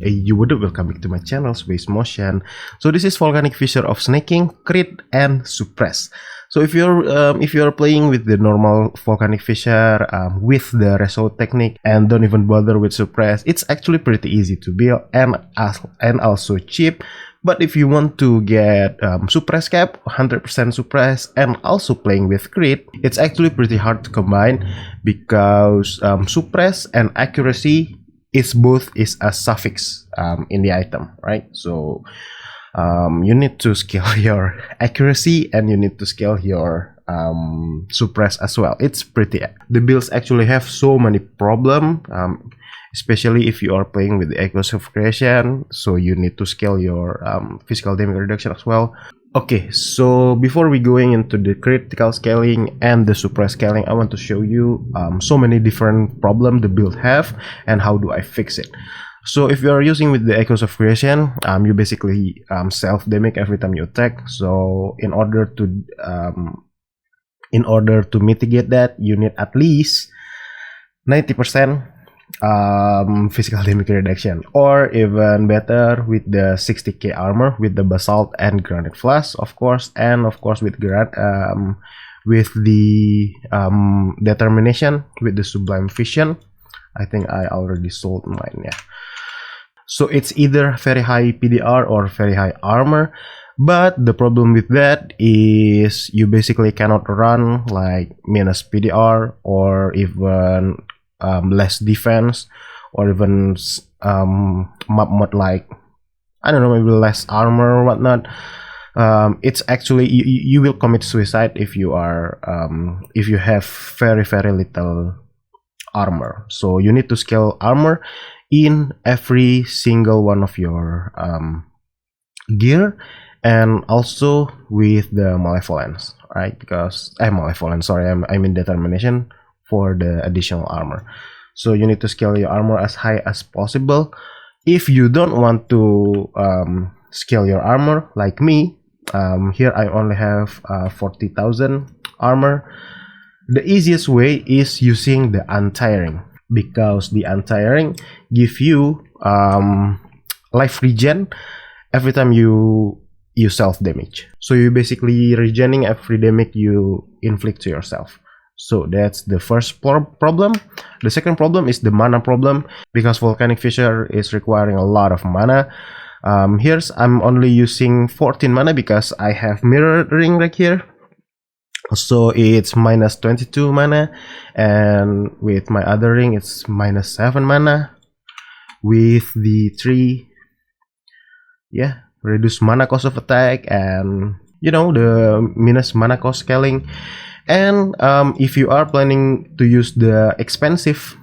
You would welcome back to my channel Space Motion. So this is Volcanic Fissure of Snaking, Crit, and Suppress. So if you're playing with the normal Volcanic Fissure with the Resolve technique and don't even bother with Suppress, it's actually pretty easy to build and also cheap. But if you want to get Suppress cap, 100% Suppress, and also playing with Crit, it's actually pretty hard to combine because Suppress and Accuracy is a suffix in the item, right? So you need to scale your Accuracy and you need to scale your Suppress as well. The builds actually have so many problems, especially if you are playing with the Echoes of Creation, so you need to scale your physical damage reduction as well. Okay, so before we going into the critical scaling and the suppress scaling, I want to show you so many different problems the build have and how do I fix it. So if you are using with the Echoes of Creation, you basically self damage every time you attack. So in order to mitigate that, you need at least 90% physical damage reduction, or even better with the 60k armor with the basalt and granite flash, of course, and of course with the determination with the sublime vision. I think I already sold mine, yeah. So it's either very high PDR or very high armor, but the problem with that is you basically cannot run like minus PDR or even less defense, or even map mod like, I don't know, maybe less armor or whatnot. It's actually you will commit suicide if you have very little armor. So you need to scale armor in every single one of your gear, and also with the malevolence, right? Because malevolence, sorry, I mean determination for the additional armor. So you need to scale your armor as high as possible. If you don't want to scale your armor like me, here I only have 40,000 armor. The easiest way is using the untiring, because the untiring give you life regen every time you self damage. So you basically regening every damage you inflict to yourself. So that's the first problem. The second problem is the mana problem, because Volcanic Fissure is requiring a lot of mana. I'm only using 14 mana because I have mirroring right here. So it's minus 22 mana, and with my other ring it's minus 7 mana. With the 3, yeah, reduce mana cost of attack, and you know, the minus mana cost scaling. And if you are planning to use the expensive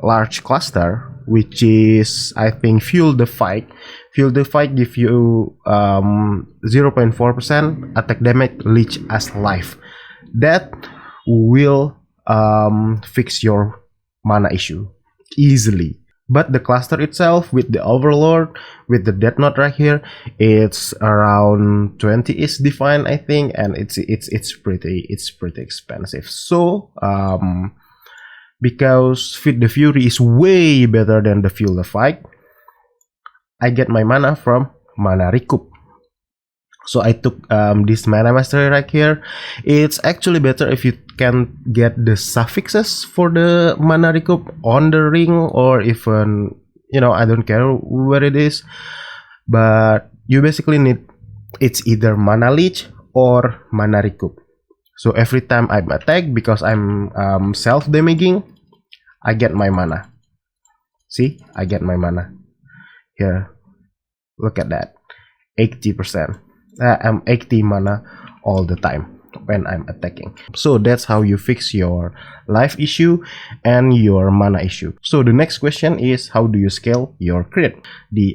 large cluster, which is, I think, Fuel the Fight give you 0.4% attack damage leech as life. That will fix your mana issue easily. But the cluster itself, with the Overlord, with the Death Note right here, it's around 20 is defined, I think, and it's pretty expensive. So because Feed the Fury is way better than the Fuel the Fight, I get my mana from Mana Recoup. So I took this Mana Mastery right here. It's actually better if you can get the suffixes for the Mana Recoup on the ring, or even, you know, I don't care where it is, but you basically need, it's either Mana Leech or Mana Recoup. So every time I attack, because I'm self-damaging, I get my mana. See, I get my mana. Here, look at that, 80%. I'm 80 mana all the time when I'm attacking. So that's how you fix your life issue and your mana issue. So the next question is, how do you scale your crit? The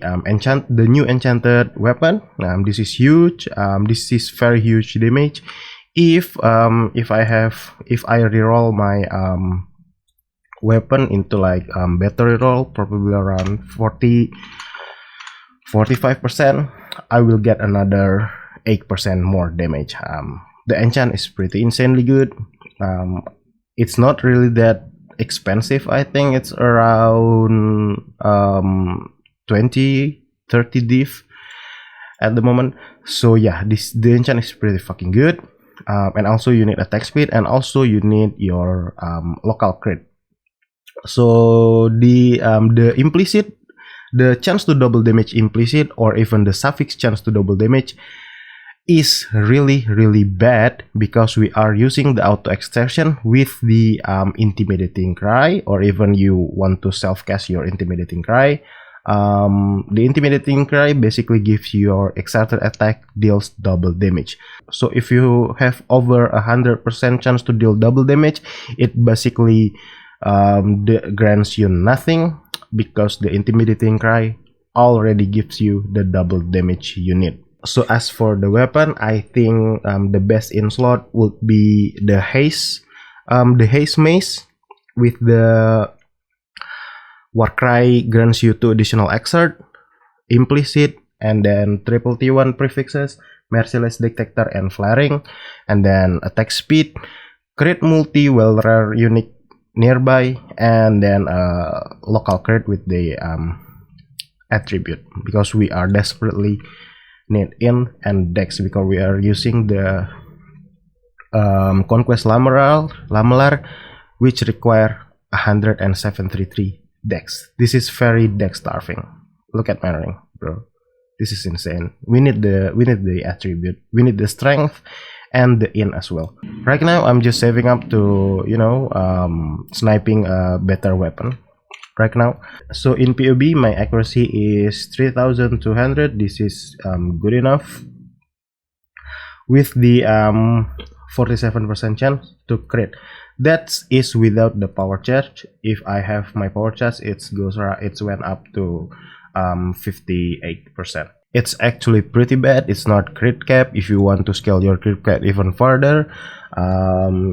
new enchanted weapon. This is huge. This is very huge damage. If I reroll my weapon into like better reroll, probably around 45%, I will get another 8% more damage. The enchant is pretty insanely good. It's not really that expensive. I think it's around 20-30 div at the moment. So yeah, the enchant is pretty fucking good. And also you need attack speed, and also you need your local crit. So the implicit, the chance to double damage implicit, or even the suffix chance to double damage, is really bad because we are using the auto extraction with the intimidating cry, or even you want to self cast your intimidating cry. The intimidating cry basically gives your exerted attack deals double damage. So if you have over 100% chance to deal double damage, it basically grants you nothing, because the intimidating cry already gives you the double damage you need. So as for the weapon, I think the best in slot would be the haste mace with the Warcry grants you 2 additional exert, implicit, and then triple T1 prefixes, merciless detector, and flaring, and then attack speed, crit multi while rare unique nearby, and then local crit with the attribute, because we are desperately need in and dex, because we are using the conquest lamellar, which require 173 dex. This is very dex starving. Look at my ring, bro. This is insane. We need the attribute, we need the strength and the in as well. Right now I'm just saving up to, you know, sniping a better weapon right now. So in PoE my accuracy is 3200. This is good enough with the 47% chance to crit. That is without the power charge. If I have my power charge, it went up to 58%. It's actually pretty bad. It's not crit cap. If you want to scale your crit cap even further,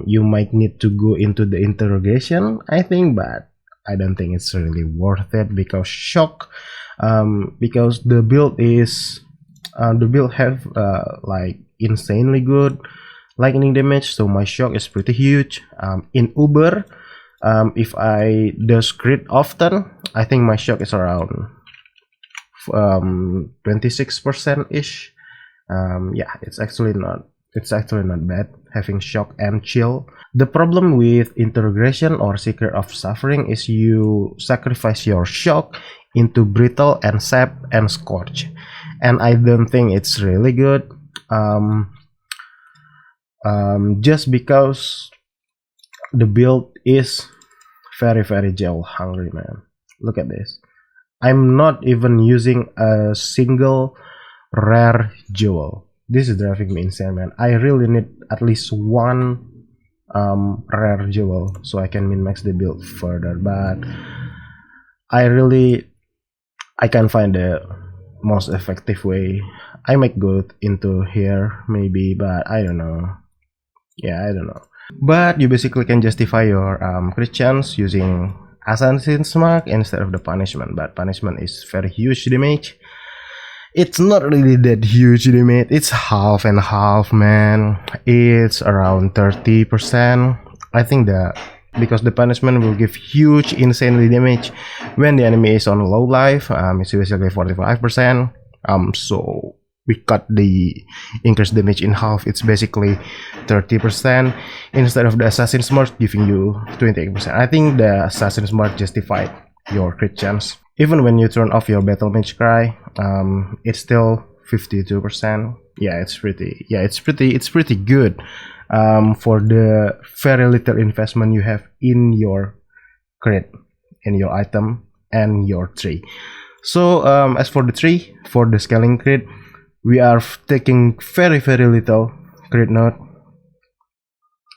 you might need to go into the interrogation, I think, but I don't think it's really worth it, because shock, because the build have like insanely good lightning damage, so my shock is pretty huge. In Uber, if I do crit often, I think my shock is around 26% ish. Yeah, it's actually not bad having shock and chill. The problem with interrogation or secret of suffering is you sacrifice your shock into brittle and sap and scorch, and I don't think it's really good. Just because the build is very gel hungry, man. Look at this. I'm not even using a single rare jewel. This is driving me insane, man. I really need at least one rare jewel so I can min-max the build further, but I can't find the most effective way. I might go into here maybe, but I don't know. Yeah, I don't know. But you basically can justify your crit chance using Assassin's Mark instead of the punishment, but punishment is very huge damage. It's not really that huge damage, it's half and half, man. It's around 30%. I think that because the punishment will give huge insanely damage when the enemy is on low life, it's basically 45%. So we cut the increased damage in half. It's basically 30% instead of the Assassin's Mark giving you 28%. I think the Assassin's Mark justified your crit chance. Even when you turn off your battle mage cry, it's still 52%. Yeah, it's pretty good for the very little investment you have in your crit, in your item and your tree. So as for the tree, for the scaling crit, we are taking very little crit node.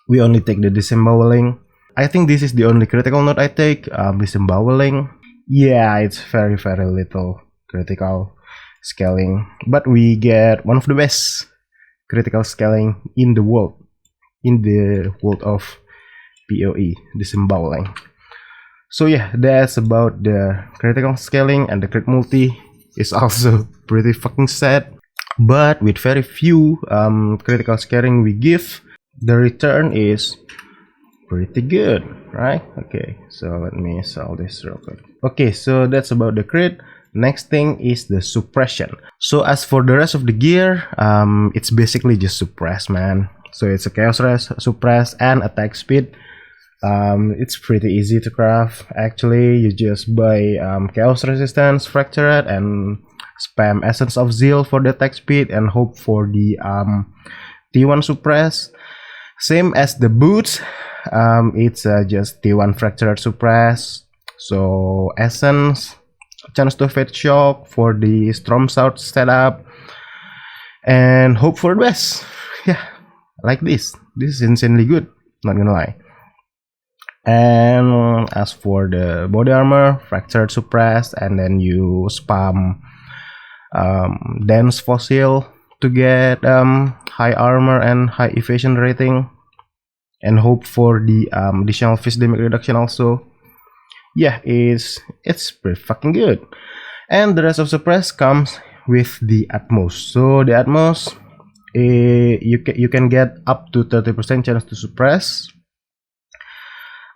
We only take the disemboweling. I think this is the only critical node I take, disemboweling. Yeah, it's very little critical scaling, but we get one of the best critical scaling in the world of PoE, disemboweling. So yeah, that's about the critical scaling, and the crit multi is also pretty fucking sad. But with very few critical scaling we give, the return is pretty good, right? Okay, so let me solve this real quick. Okay, so that's about the crit. Next thing is the suppression. So as for the rest of the gear, it's basically just suppress, man. So it's a chaos res, suppress, and attack speed. It's pretty easy to craft. Actually, you just buy chaos resistance, fractured, and spam essence of zeal for the attack speed, and hope for the T1 suppress. Same as the boots. It's just T1 fractured suppress. So essence, chance to fade shock for the storm shout setup, and hope for the best. Yeah, like this is insanely good, not gonna lie. And as for the body armor, fractured suppress, and then you spam dense fossil to get high armor and high evasion rating, and hope for the additional phys damage reduction also. Yeah, it's pretty fucking good. And the rest of suppress comes with the utmost. So the utmost, you can get up to 30% chance to suppress,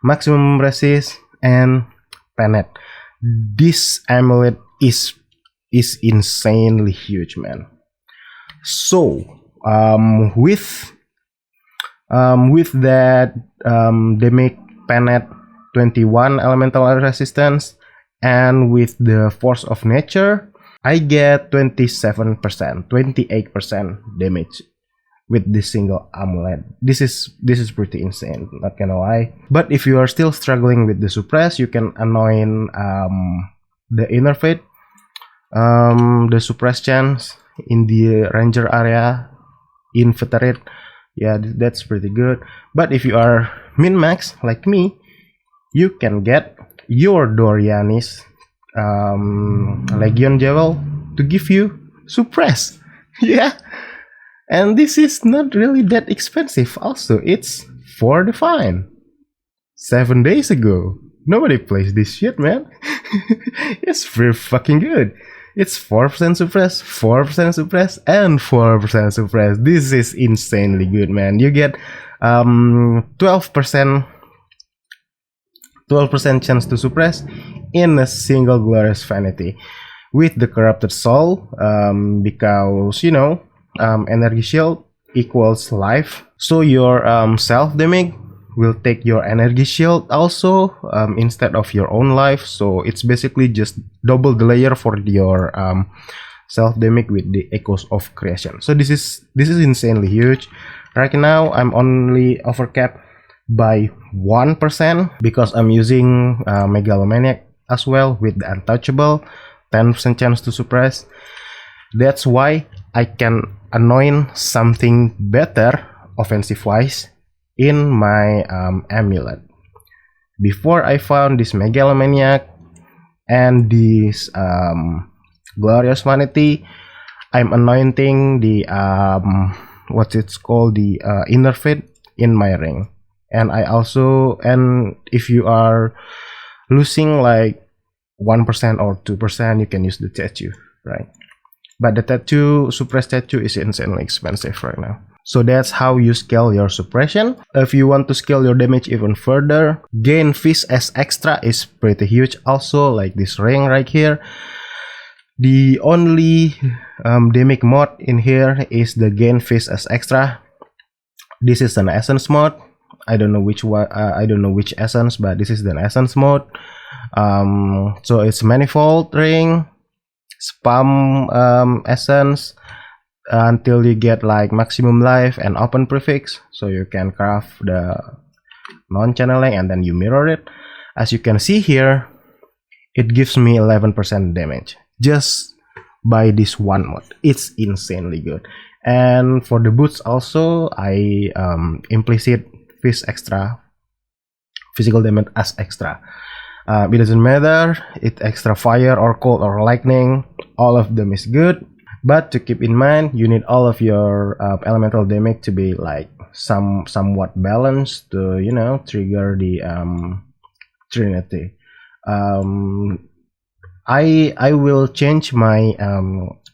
maximum resist, and penet. This amulet is insanely huge, man. So with that, they make penet 21 elemental resistance, and with the force of nature, I get 27%, 28% damage with this single amulet. This is pretty insane, not gonna lie. But if you are still struggling with the suppress, you can anoint the inner fate, the suppress chance in the ranger area, inveterate. Yeah, that's pretty good. But if you are min max like me, you can get your Dorianis Legion Jewel to give you suppress. Yeah, and this is not really that expensive. Also, it's for the fine. 7 days ago, nobody plays this shit, man. It's pretty fucking good. It's 4% suppress, 4% suppress, and 4% suppress. This is insanely good, man. You get 12% chance to suppress in a single glorious vanity with the corrupted soul, because you know, energy shield equals life, so your self damage will take your energy shield also, instead of your own life. So it's basically just double the layer for your self damage with the echoes of creation. So this is insanely huge. Right now I'm only overcapped by 1% because I'm using Megalomaniac as well with the untouchable, 10% chance to suppress. That's why I can anoint something better offensive wise in my amulet. Before I found this Megalomaniac and this glorious vanity, I'm anointing the what's it's called, the inner fate in my ring. And I also, and if you are losing like 1% or 2%, you can use the tattoo, right? But the tattoo, suppress tattoo, is insanely expensive right now. So that's how you scale your suppression. If you want to scale your damage even further, gain Fizz as extra is pretty huge also, like this ring right here. The only damage mod in here is the gain Fizz as extra. This is an essence mod. I don't know which one. I don't know which essence, but this is the essence mode. So it's manifold ring, spam essence until you get like maximum life and open prefix, so you can craft the non-channeling and then you mirror it. As you can see here, it gives me 11% damage just by this one mod. It's insanely good. And for the boots also, I implicit Fizz extra, physical damage as extra. It doesn't matter, it's extra fire or cold or lightning, all of them is good. But to keep in mind, you need all of your elemental damage to be like somewhat balanced to, you know, trigger the Trinity. I will change my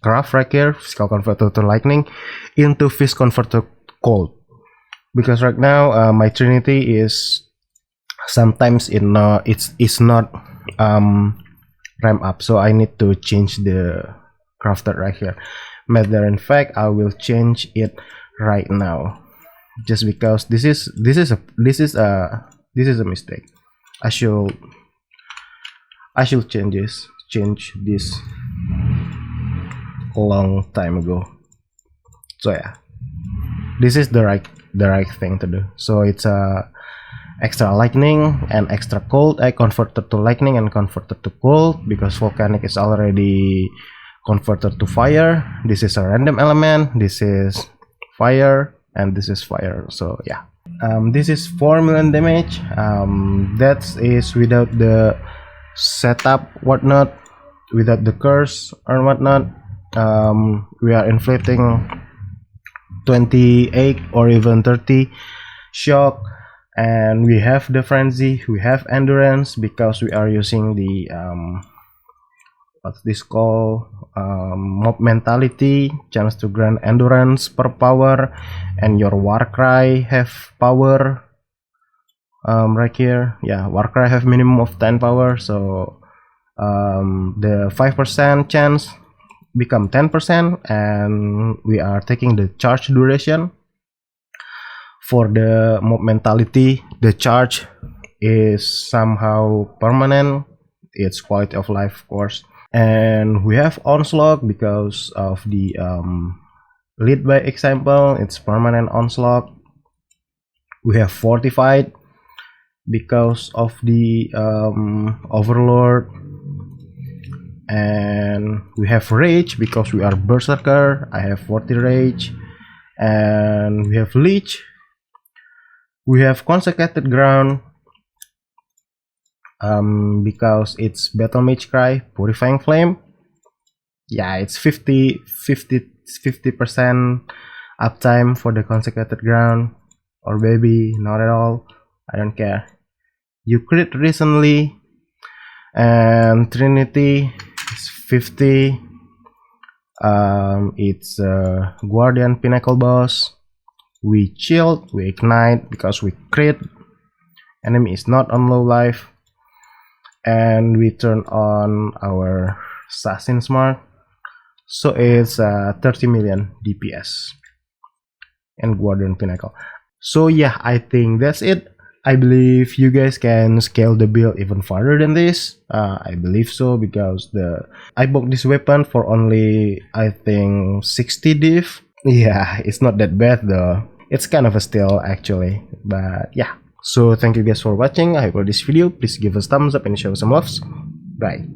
craft right here, physical converter to lightning, into Fizz converter to cold, because right now my Trinity is sometimes it's not ramp up, so I need to change the crafter right here. Matter in fact, I will change it right now, just because this is a mistake. I should change this a long time ago. So yeah, this is the right thing to do. So it's extra lightning and extra cold. I converted to lightning and converted to cold because volcanic is already converted to fire. This is a random element, this is fire, and this is fire. So yeah, this is 4 million damage. That is without the setup whatnot, without the curse or whatnot. We are inflicting 28 or even 30 shock, and we have the frenzy, we have endurance because we are using the what's this called, mob mentality, chance to grant endurance per power, and your war cry have power right here. Yeah, war cry have minimum of 10 power, so the 5% chance become 10%, and we are taking the charge duration. For the mob mentality, the charge is somehow permanent, it's quality of life of course. And we have onslaught because of the lead by example, it's permanent onslaught. We have fortified because of the overlord, and we have rage because we are berserker. I have 40 rage, and we have leech. We have consecrated ground because it's battle mage cry, purifying flame. Yeah, it's 50% uptime for the consecrated ground, or maybe not at all, I don't care. You crit recently, and Trinity is 50. It's a Guardian Pinnacle boss. We shield, we ignite because we crit. Enemy is not on low life, and we turn on our Assassin's Mark, so it's 30 million DPS and Guardian Pinnacle. So yeah, I think that's it. I believe you guys can scale the build even farther than this. I believe so because I bought this weapon for only I think 60 div. Yeah, it's not that bad though. It's kind of a steal actually, but yeah. So thank you guys for watching. I hope this video, please give us thumbs up and show some loves. Bye.